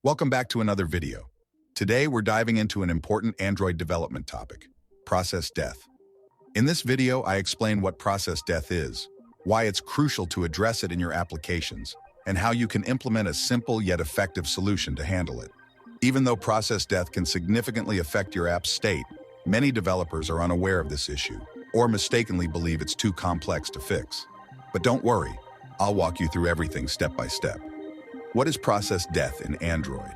Welcome back to another video. Today, we're diving into an important Android development topic, process death. In this video, I explain what process death is, why it's crucial to address it in your applications, and how you can implement a simple yet effective solution to handle it. Even though process death can significantly affect your app's state, many developers are unaware of this issue or mistakenly believe it's too complex to fix. But don't worry, I'll walk you through everything step by step. What is process death in Android?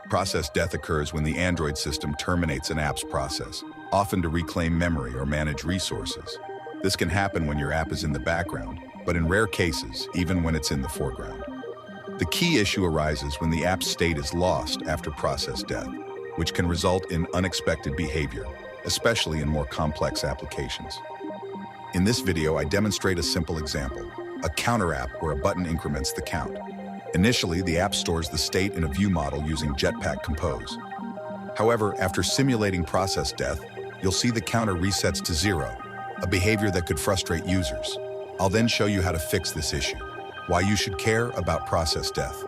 Process death occurs when the Android system terminates an app's process, often to reclaim memory or manage resources. This can happen when your app is in the background, but in rare cases, even when it's in the foreground. The key issue arises when the app's state is lost after process death, which can result in unexpected behavior, especially in more complex applications. In this video, I demonstrate a simple example, a counter app where a button increments the count. Initially, the app stores the state in a ViewModel using Jetpack Compose. However, after simulating process death, you'll see the counter resets to 0, a behavior that could frustrate users. I'll then show you how to fix this issue, why you should care about process death.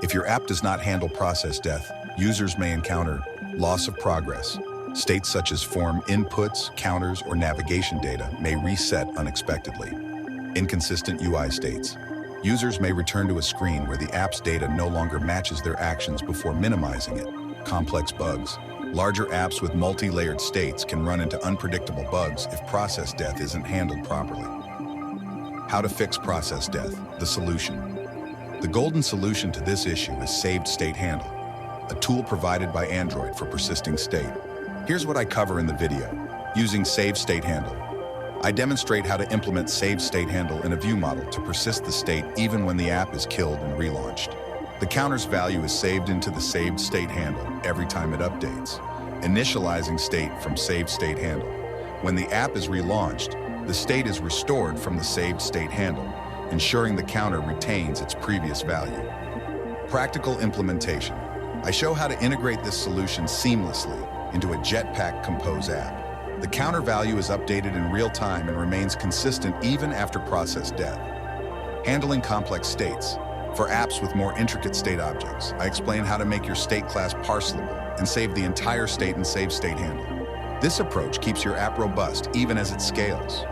If your app does not handle process death, users may encounter loss of progress. States such as form inputs, counters, or navigation data may reset unexpectedly. Inconsistent UI states. Users may return to a screen where the app's data no longer matches their actions before minimizing it. Complex bugs. Larger apps with multi-layered states can run into unpredictable bugs if process death isn't handled properly. How to fix process death, the solution. The golden solution to this issue is SavedStateHandle, a tool provided by Android for persisting state. Here's what I cover in the video. Using SavedStateHandle, I demonstrate how to implement SavedStateHandle in a ViewModel to persist the state even when the app is killed and relaunched. The counter's value is saved into the SavedStateHandle every time it updates, initializing state from SavedStateHandle. When the app is relaunched, the state is restored from the SavedStateHandle, ensuring the counter retains its previous value. Practical implementation. I show how to integrate this solution seamlessly into a Jetpack Compose app. The counter value is updated in real time and remains consistent even after process death. Handling complex states. For apps with more intricate state objects, I explain how to make your state class parselable and save the entire state in SavedStateHandle. This approach keeps your app robust even as it scales.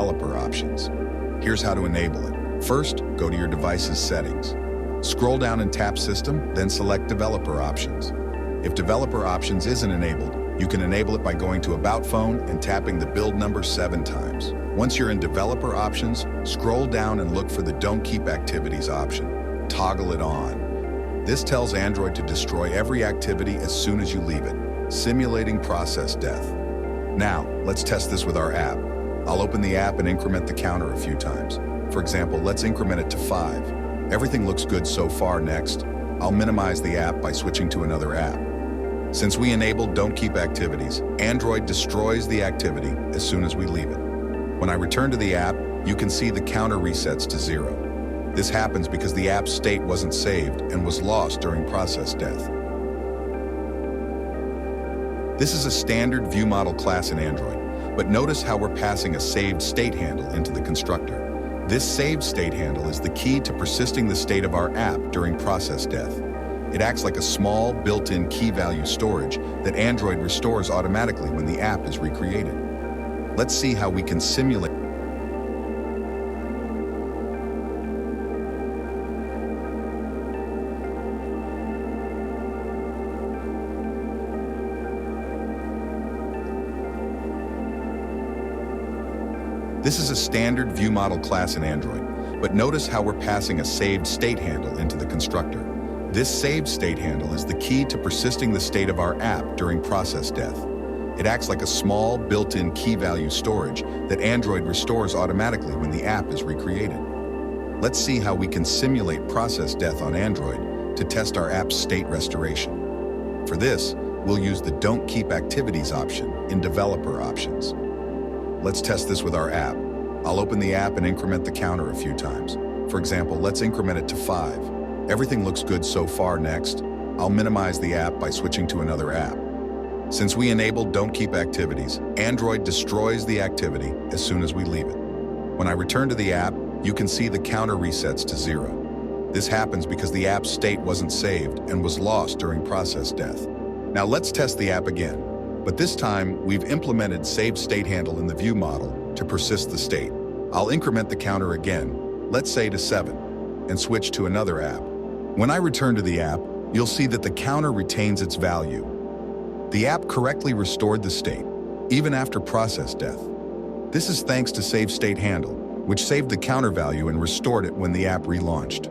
developer options. Here's how to enable it. First, go to your device's settings. Scroll down and tap System, then select Developer Options. If Developer Options isn't enabled, you can enable it by going to About Phone and tapping the build number 7 times. Once you're in Developer Options, scroll down and look for the Don't Keep Activities option. Toggle it on. This tells Android to destroy every activity as soon as you leave it, simulating process death. Now, let's test this with our app. I'll open the app and increment the counter a few times. For example, let's increment it to 5. Everything looks good so far. Next, I'll minimize the app by switching to another app. Since we enabled Don't Keep Activities, Android destroys the activity as soon as we leave it. When I return to the app, you can see the counter resets to 0. This happens because the app's state wasn't saved and was lost during process death. This is a standard ViewModel class in Android, but notice how we're passing a SavedStateHandle into the constructor. This SavedStateHandle is the key to persisting the state of our app during process death. It acts like a small, built-in key value storage that Android restores automatically when the app is recreated. Let's see how we can simulate. This is a standard ViewModel class in Android, but notice how we're passing a SavedStateHandle into the constructor. This SavedStateHandle is the key to persisting the state of our app during process death. It acts like a small, built-in key value storage that Android restores automatically when the app is recreated. Let's see how we can simulate process death on Android to test our app's state restoration. For this, we'll use the Don't Keep Activities option in Developer Options. Let's test this with our app. I'll open the app and increment the counter a few times. For example, let's increment it to 5. Everything looks good so far. Next, I'll minimize the app by switching to another app. Since we enabled Don't Keep Activities, Android destroys the activity as soon as we leave it. When I return to the app, you can see the counter resets to 0. This happens because the app's state wasn't saved and was lost during process death. Now let's test the app again. But this time, we've implemented SavedStateHandle in the ViewModel to persist the state. I'll increment the counter again, let's say to 7, and switch to another app. When I return to the app, you'll see that the counter retains its value. The app correctly restored the state, even after process death. This is thanks to SavedStateHandle, which saved the counter value and restored it when the app relaunched.